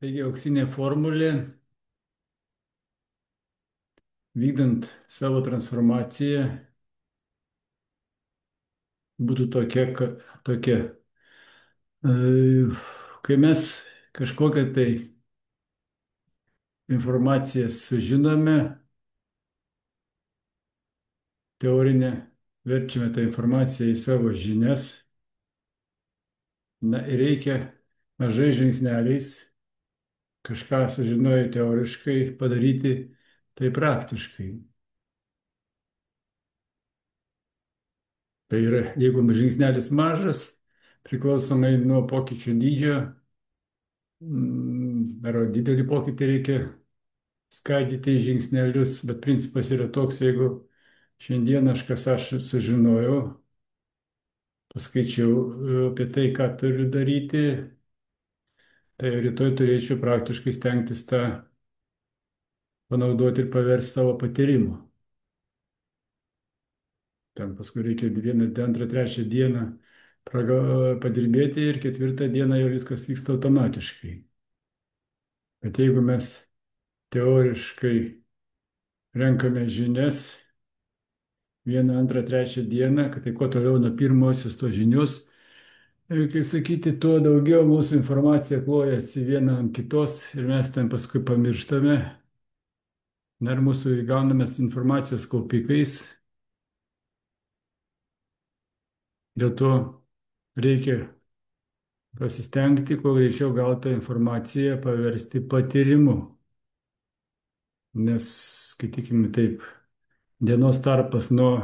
Taigi auksinė formulė, vykdant savo transformaciją, būtų tokia. Kai mes kažkokią tai informaciją sužinome, teorinę, verčiame tą informaciją į savo žinias, na ir reikia mažais žingsneliais kažką sužinoję teoriškai padaryti tai praktiškai. Tai yra, jeigu žingsnelis mažas, priklausomai nuo pokyčių dydžio, ar didelį pokytį reikia skaidyti į žingsnelius, bet principas yra toks, jeigu šiandien aš sužinojau, paskaičiau apie tai, ką turiu daryti, tai rytoj turėčiau praktiškai stengtis tą panaudoti ir paversti savo patyrimu. Ten paskui reikia vieną, antrą, trečią dieną padirbėti ir ketvirtą dieną jau viskas vyksta automatiškai. Bet jeigu mes teoriškai renkame žinias vieną, antrą, trečią dieną, kad tai kuo toliau nuo pirmosios tos žinios, kaip sakyti, tuo daugiau mūsų informacija klojasi viena ant kitos ir mes ten paskui pamirštame. Na ir mūsų įgaunamas informacijos kaupikais. Dėl to reikia pasistengti, kuo greičiau gautą informaciją paversti patyrimu. Nes, skaitykime taip, dienos tarpas nuo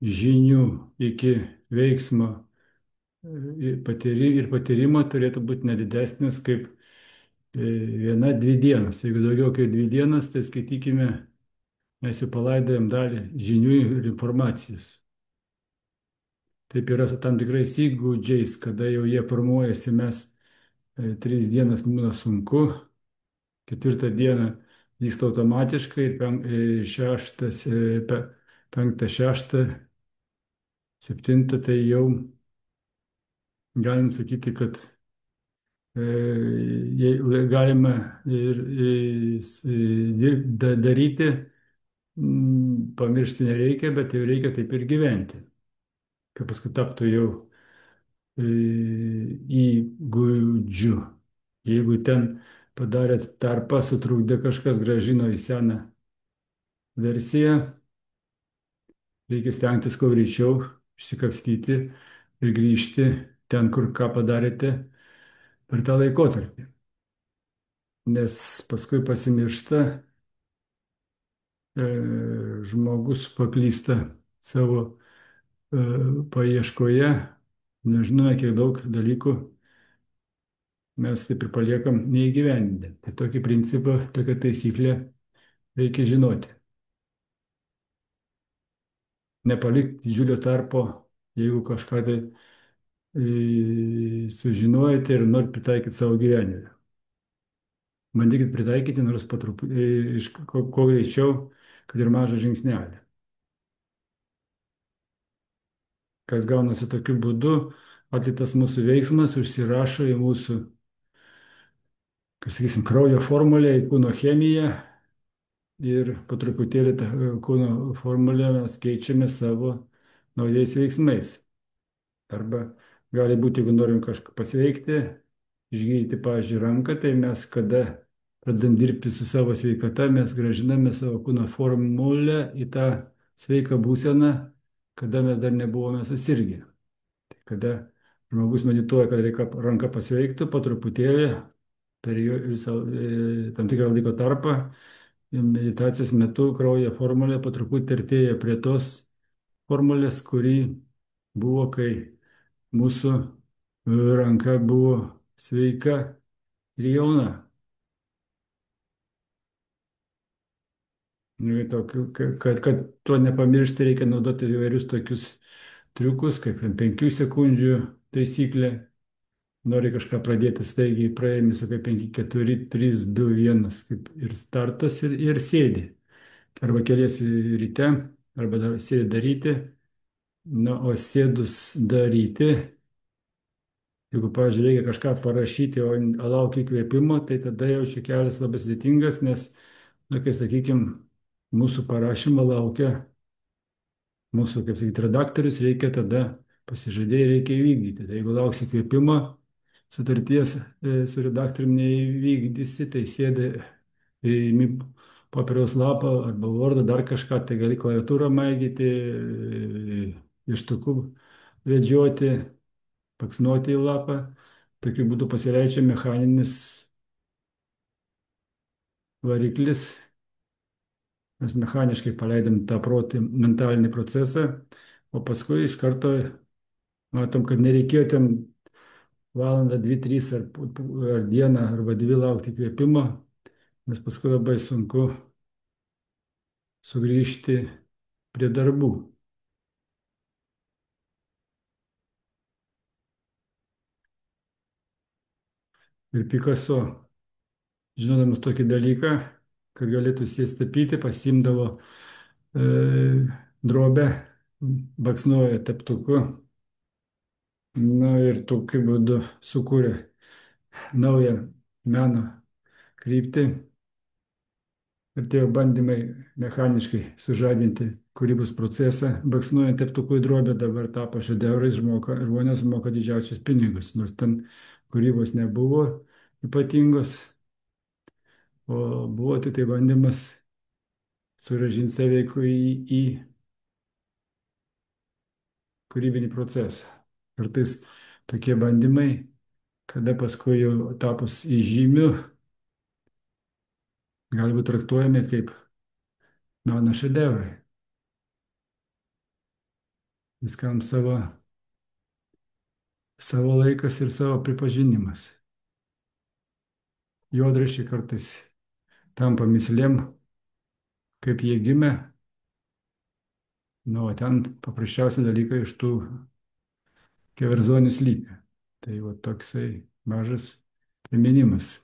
žinių iki veiksmo ir patyrimo turėtų būti nedidesnis kaip viena, dvi dienos. Jeigu daugiau kaip dvi dienos, tai skaitykime, mes jau palaidojam dalį žinių ir informacijos. Taip yra su tam tikrais įgūdžiais, kada jau jie formuojasi, mes 3 dienas būna sunku, ketvirtą dieną vyksta automatiškai, šeštas, penktą, šeštą, septintą, tai jau galim sakyti, kad galima ir daryti, pamiršti nereikia, bet jau reikia taip ir gyventi, kad paskui taptų jau įgūdžių. Jeigu ten padarėt tarpą, sutrukdė kažkas, grąžino į seną versiją, reikia stengtis kuo greičiau išsikapstyti ir grįžti ten, kur ką padarėte per tą laikotarpį. Nes paskui pasimiršta, žmogus paklysta savo paieškoje, nežinome, kiek daug dalykų mes taip ir paliekam neįgyvendinę. Tai tokį principą, tokią taisyklę reikia žinoti. Nepalikti didžiulio tarpo, jeigu kažką tai sužinojate ir norite pritaikyti savo gyvenime. Bandykit pritaikyti, nors po truputį, kuo greičiau, kad ir mažą žingsnelį. Kas gaunasi tokiu būdu, atliktas mūsų veiksmas užsirašo į mūsų, kaip sakysim, kraujo formulę, į kūno chemiją ir po truputėlį tą kūno formulę mes keičiame savo naujais veiksmais. Arba gali būti, jeigu norim kažką pasveikti, išgydyti, pavyzdžiui, ranką, tai mes kada pradedam dirbti su savo sveikata, mes grąžiname savo kūno formulę į tą sveiką būseną, kada mes dar nebuvome susirgę. Tai kada žmogus medituoja, kad reikia ranka pasveiktų, po truputėlį per visą tam tikrą laiko tarpą, meditacijos metu kraujo formulė po truputį artėja prie tos formulės, kuri buvo, kai mūsų ranka buvo sveika ir jauna. Kad to nepamiršti, reikia naudoti įvairius tokius triukus, kaip 5 sekundžių taisyklė. Nori kažką pradėti staigiai, praėjami, sakai 5, 4, 3, 2, 1, kaip ir startas ir sėdi. Arba keliesi ryte, arba sėdi daryti. Na, o sėdus daryti, Jeigu, pavyzdžiui, reikia kažką parašyti, o laukia įkvėpimo, tai tada jau čia kelias labai sudėtingas, nes, na, kaip sakykime, mūsų parašymą laukia mūsų, kaip sakyti, redaktorius, reikia tada pasižadėjai, reikia įvykdyti. Tai jeigu lauksi įkvėpimo, sutarties su redaktoriumi neįvykdysi, tai sėdi į popieriaus lapą arba Wordą, dar kažką, tai gali klaviatūrą maigyti, ištukų vedžioti, paksnuoti į lapą. Tokiu būdu pasireiškia mechaninis variklis. Mes mechaniškai paleidom tą protį, mentalinį procesą, o paskui iš karto matom, kad nereikėjo ten valandą, dvi, trys ar dieną arba dvi laukti įkvėpimo, nes paskui labai sunku sugrįžti prie darbų. Ir Picasso, žinodamas tokį dalyką, kad galėtų sėsti tapyti, pasimdavo drobę, baksnuoja teptuku, na ir tokiu būdu sukūrė naują meno kryptį. Ir tie bandymai mechaniškai sužadinti kūrybos procesą, baksnuojant teptuku į drobę, dabar tapo šedevrais, žmonės moka didžiausius pinigus, nors ten kūrybos nebuvo ypatingos, o buvo tik tai bandymas suražinti save į kūrybinį procesą. Kartais tokie bandymai, kada paskui jau tapus įžymiu, gali būti traktuojami kaip meno šedevrai. Viskam savo laikas ir savo pripažinimas. Juodraščiai kartais tampa mislėm, kaip jie gimė, nu, o ten paprasčiausi dalykai iš tų keverzonių slypi. Tai va toksai mažas priminimas.